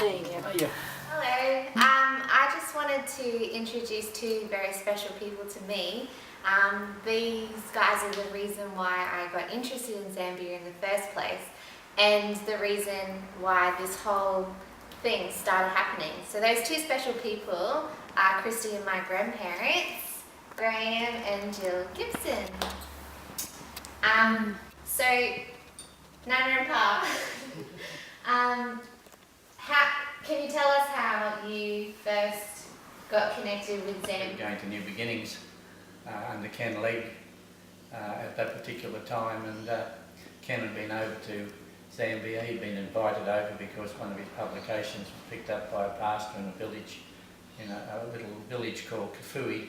Hiya. Hello. I just wanted to introduce two very special people to me. These guys are the reason why I got interested in Zambia in the first place, and the reason why this whole thing started happening. So those two special people are Christy and my grandparents, Graham and Jill Gibson. So Nana and Pa, can you tell us how you first got connected with Zambia? Going to New Beginnings under Ken Legg at that particular time, and Ken had been over to Zambia. He'd been invited over because one of his publications was picked up by a pastor in a village, in a little village called Kafui,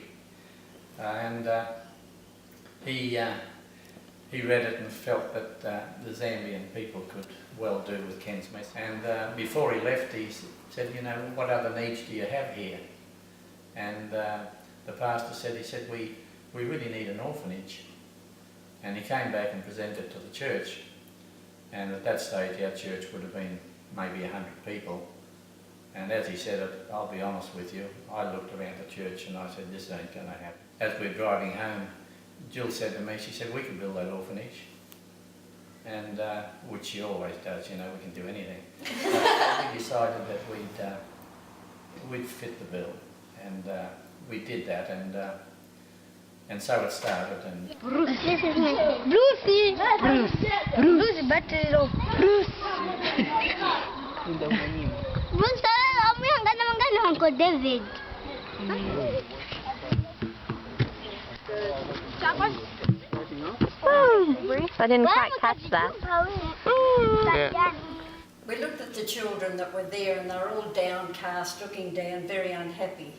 and he read it and felt that the Zambian people could well do with Ken's message. And before he left, he said, you know, what other needs do you have here? And the pastor said, we really need an orphanage. And he came back and presented it to the church. And at that stage, our church would have been maybe 100 people. And as he said it, I'll be honest with you, I looked around the church and I said, this ain't going to happen. As we're driving home, Jill said to me, she said, we can build that orphanage. And which she always does, you know, we can do anything. We decided that we'd fit the bill, and we did that, and so it started. And Bruce, this is my Brucey. Bruce, battery. Bruce. Bruce, kami hanggang naman ganon ko David. I didn't quite catch that. Yeah. We looked at the children that were there and they were all downcast, looking down, very unhappy.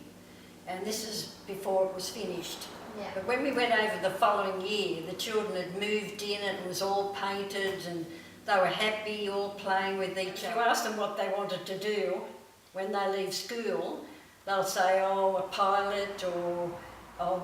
And this is before it was finished. Yeah. But when we went over the following year, the children had moved in, it was all painted and they were happy, all playing with each other. You ask them what they wanted to do when they leave school, they'll say, oh, a pilot, or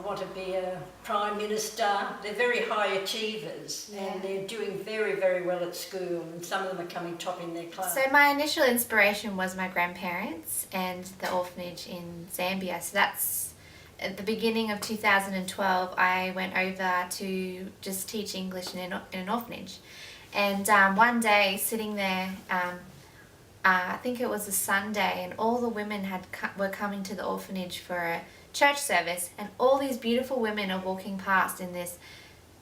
want to be a Prime Minister. They're very high achievers, and they're doing very, very well at school, and some of them are coming top in their class. So my initial inspiration was my grandparents and the orphanage in Zambia. So that's at the beginning of 2012, I went over to just teach English in an orphanage. And one day, sitting there, I think it was a Sunday, and all the women were coming to the orphanage for a church service, and all these beautiful women are walking past in this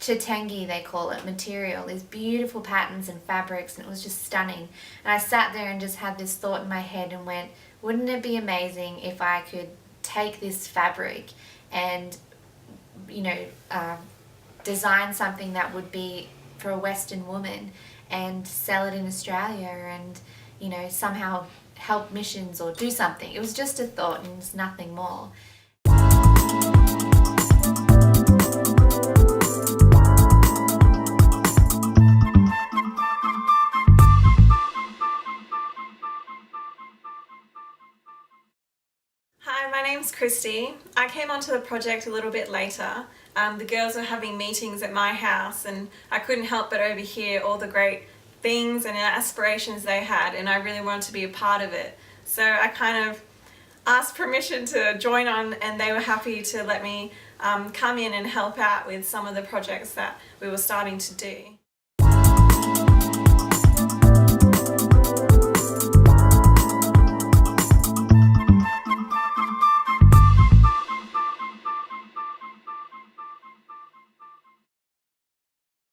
chitangi, they call it, material, these beautiful patterns and fabrics, and it was just stunning. And I sat there and just had this thought in my head and went, wouldn't it be amazing if I could take this fabric and, you know, design something that would be for a Western woman and sell it in Australia and, you know, somehow help missions or do something. It was just a thought and it's nothing more. Hi, my name's Christy. I came onto the project a little bit later. The girls were having meetings at my house and I couldn't help but overhear all the great things and aspirations they had, and I really wanted to be a part of it. So I kind of asked permission to join on, and they were happy to let me come in and help out with some of the projects that we were starting to do.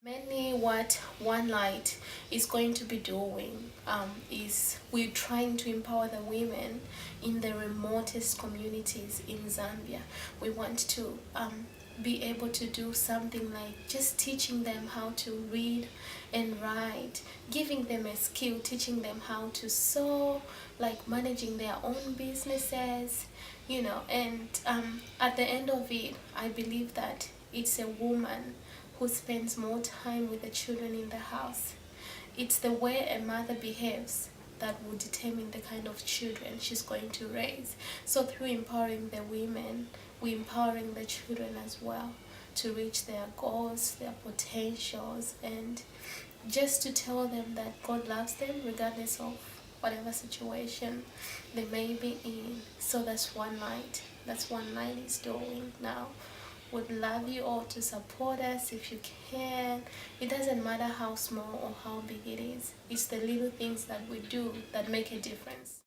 Mainly what One Light is going to be doing is we're trying to empower the women in the remotest communities in Zambia. We want to be able to do something like just teaching them how to read and write, giving them a skill, teaching them how to sew, like managing their own businesses, you know. And at the end of it, I believe that it's a woman who spends more time with the children in the house. It's the way a mother behaves that will determine the kind of children she's going to raise. So through empowering the women, we're empowering the children as well to reach their goals, their potentials, and just to tell them that God loves them regardless of whatever situation they may be in. So that's one light. That's one light is doing now. Would love you all to support us if you can. It doesn't matter how small or how big it is. It's the little things that we do that make a difference.